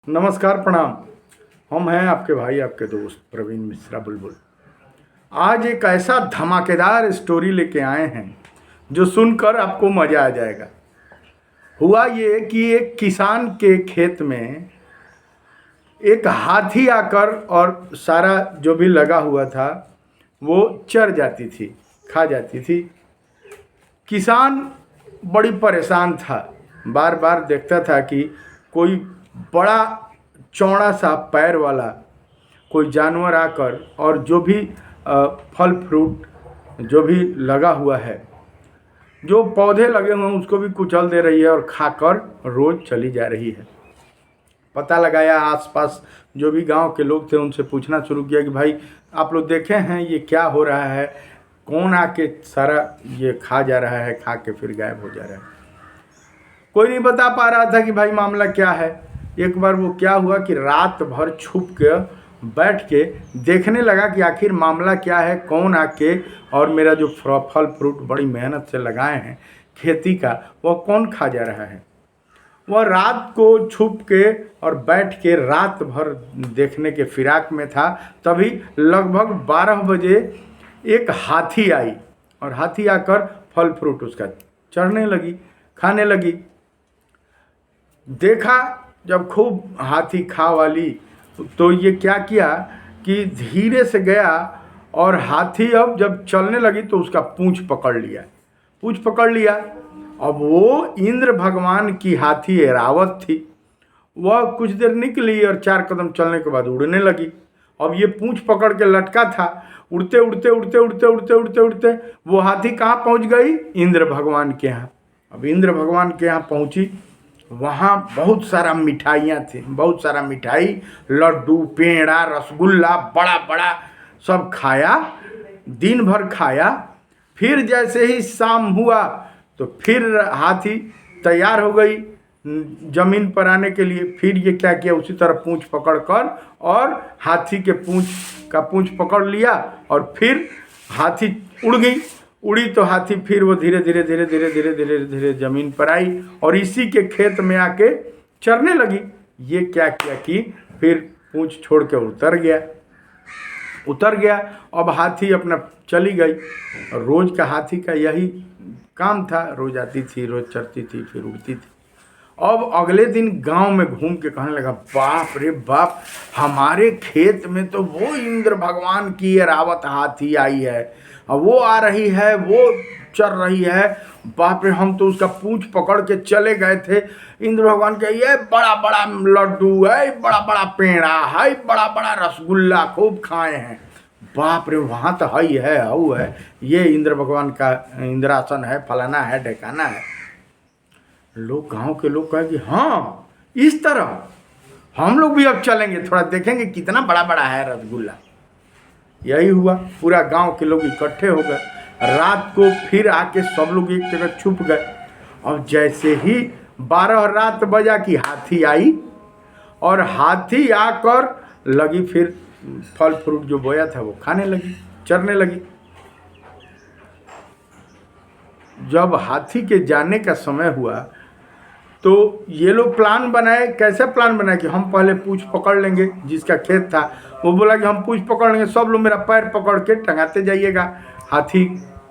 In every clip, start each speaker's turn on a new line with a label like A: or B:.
A: नमस्कार, प्रणाम। हम हैं आपके भाई, आपके दोस्त प्रवीण मिश्रा बुलबुल। आज एक ऐसा धमाकेदार स्टोरी लेके आए हैं जो सुनकर आपको मज़ा आ जाएगा। हुआ ये कि एक किसान के खेत में एक हाथी आकर और सारा जो भी लगा हुआ था वो चर जाती थी, खा जाती थी। किसान बड़ी परेशान था, बार बार देखता था कि कोई बड़ा चौड़ा सा पैर वाला कोई जानवर आकर और जो भी फल फ्रूट जो भी लगा हुआ है, जो पौधे लगे हुए हैं, उसको भी कुचल दे रही है और खाकर रोज़ चली जा रही है। पता लगाया, आसपास जो भी गांव के लोग थे उनसे पूछना शुरू किया कि भाई आप लोग देखे हैं ये क्या हो रहा है, कौन आके सारा ये खा जा रहा है, खा के फिर गायब हो जा रहा है। कोई नहीं बता पा रहा था कि भाई मामला क्या है। एक बार वो क्या हुआ कि रात भर छुप के बैठ के देखने लगा कि आखिर मामला क्या है, कौन आके और मेरा जो फल फ्रूट बड़ी मेहनत से लगाए हैं खेती का, वह कौन खा जा रहा है। वह रात को छुप के और बैठ के रात भर देखने के फिराक में था। तभी लगभग 12 बजे एक हाथी आई और हाथी आकर फल फ्रूट उसका चढ़ने लगी, खाने लगी। देखा जब खूब हाथी खा वाली, तो ये क्या किया कि धीरे से गया और हाथी अब जब चलने लगी तो उसका पूंछ पकड़ लिया, पूंछ पकड़ लिया। अब वो इंद्र भगवान की हाथी एरावत थी, वह कुछ देर निकली और 4 कदम चलने के बाद उड़ने लगी। अब ये पूंछ पकड़ के लटका था, उड़ते उड़ते उड़ते उड़ते उड़ते उड़ते उड़ते वो हाथी कहाँ पहुँच गई? इंद्र भगवान के यहाँ। अब इंद्र भगवान के यहाँ पहुँची, वहाँ बहुत सारा मिठाइयाँ थी, बहुत सारा मिठाई, लड्डू, पेड़ा, रसगुल्ला, बड़ा बड़ा सब खाया, दिन भर खाया। फिर जैसे ही शाम हुआ तो फिर हाथी तैयार हो गई जमीन पर आने के लिए। फिर ये क्या किया, उसी तरह पूंछ पकड़ कर और हाथी के पूंछ पकड़ लिया और फिर हाथी उड़ गई। उड़ी तो हाथी फिर वो धीरे धीरे धीरे धीरे धीरे धीरे धीरे जमीन पर आई और इसी के खेत में आके चरने लगी। ये क्या किया कि फिर पूंछ छोड़ के उतर गया। अब हाथी अपना चली गई और रोज का हाथी का यही काम था, रोज आती थी, रोज चरती थी, फिर उड़ती थी। अब अगले दिन गांव में घूम के कहने लगा, बाप रे बाप, हमारे खेत में तो वो इंद्र भगवान की एरावत हाथी आई है, अब वो आ रही है, वो चल रही है। बाप रे, हम तो उसका पूंछ पकड़ के चले गए थे। इंद्र भगवान के ये बड़ा बड़ा लड्डू है, बड़ा बड़ा पेड़ा है, बड़ा बड़ा रसगुल्ला खूब खाए हैं। बाप रे, वहाँ तो हई है, हऊ है, ये इंद्र भगवान का इंद्रासन है, फलाना है, ढेकाना है। लोग, गांव के लोग कहे कि हाँ, इस तरह हम लोग भी अब चलेंगे, थोड़ा देखेंगे कितना बड़ा बड़ा है रसगुल्ला। यही हुआ, पूरा गांव के लोग इकट्ठे हो गए। रात को फिर आके सब लोग एक जगह छुप गए और जैसे ही 12 रात बजा कि हाथी आई और हाथी आकर लगी फिर फल फ्रूट जो बोया था वो खाने लगी, चरने लगी। जब हाथी के जाने का समय हुआ तो ये लोग प्लान बनाए। कैसे प्लान बनाए कि हम पहले पूंछ पकड़ लेंगे, जिसका खेत था वो बोला कि हम पूंछ पकड़ लेंगे, सब लोग मेरा पैर पकड़ के टंगाते जाइएगा, हाथी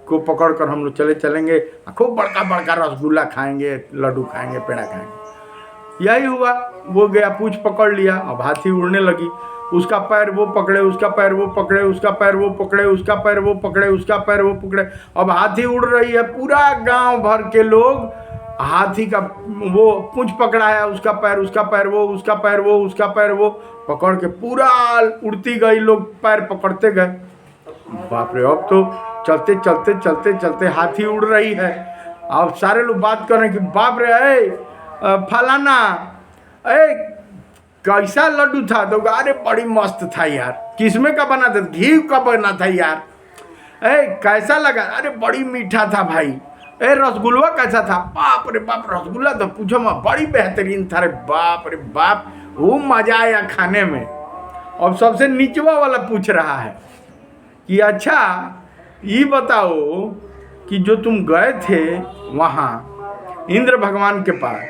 A: को पकड़ कर हम लोग चलेंगे, खूब बड़का बड़का रसगुल्ला खाएंगे, लड्डू खाएंगे, पेड़ा खाएंगे। यही हुआ, वो गया, पूंछ पकड़ लिया। अब हाथी उड़ने लगी, उसका पैर वो पकड़े, उसका पैर वो पकड़े, उसका पैर वो पकड़े, उसका पैर वो पकड़े, उसका पैर वो पकड़े। अब हाथी उड़ रही है, पूरा गांव भर के लोग हाथी का वो पूंछ पकड़ा है, उसका पैर वो, उसका पैर वो, उसका पैर वो पकड़ के पूरा उड़ती गई, लोग पैर पकड़ते गए। बाप रे, अब तो चलते चलते चलते चलते हाथी उड़ रही है। अब सारे लोग बात कर रहे हैं कि बाप रे, फलाना, कैसा लड्डू था? तो अरे बड़ी मस्त था यार। किसमें का बना था? घी का बना था यार। कैसा लगा? अरे बड़ी मीठा था भाई। रसगुल्ला कैसा था? बाप रे बाप, रसगुल्ला तो पूछो मत, बड़ी बेहतरीन था रे। बाप रे बाप, वो मजा आया खाने में। अब सबसे नीचवा वाला पूछ रहा है कि अच्छा ये बताओ कि जो तुम गए थे वहाँ इंद्र भगवान के पास,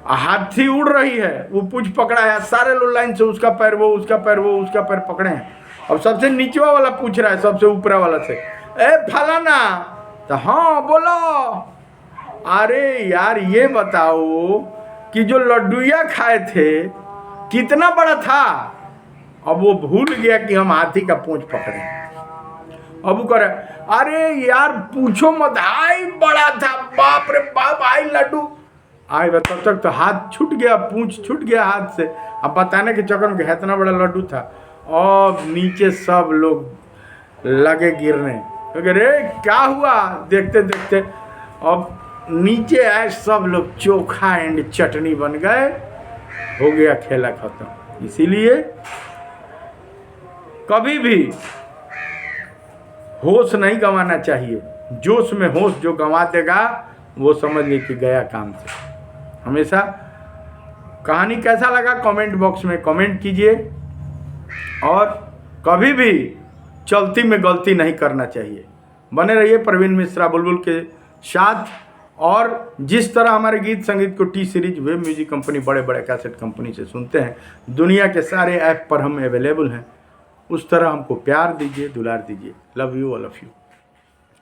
A: हाथी उड़ रही है, वो पूछ पकड़ा है, सारे लोग लाइन से उसका पैर वो, उसका पैर वो, उसका पैर पकड़े हैं। अब सबसे नीचवा वाला पूछ रहा है सबसे ऊपरा वाला से, ए फलाना, तो हाँ बोलो। अरे यार ये बताओ कि जो लड्डूया खाए थे कितना बड़ा था? अब वो भूल गया कि हम हाथी का पूंछ पकड़े। अब वो करे, अरे यार पूछो मत, आई बड़ा था, बाप रे बाप, आई लड्डू आई। तब तक तो हाथ छूट गया, पूंछ छूट गया हाथ से। अब बताने के चक्कर में इतना बड़ा लड्डू था। और नीचे सब लोग लगे गिरने, अरे क्या हुआ? देखते देखते अब नीचे आए सब लोग, चोखा एंड चटनी बन गए, हो गया खेला खत्म। इसीलिए कभी भी होश नहीं गंवाना चाहिए। जोश में होश जो गंवा देगा वो समझ ले कि गया काम से। हमेशा कहानी कैसा लगा कमेंट बॉक्स में कमेंट कीजिए, और कभी भी चलती में गलती नहीं करना चाहिए। बने रहिए प्रवीण मिश्रा बुलबुल के साथ। और जिस तरह हमारे गीत संगीत को T series web music company बड़े बड़े कैसेट कंपनी से सुनते हैं, दुनिया के सारे ऐप पर हम अवेलेबल हैं, उस तरह हमको प्यार दीजिए, दुलार दीजिए। Love you, all of you.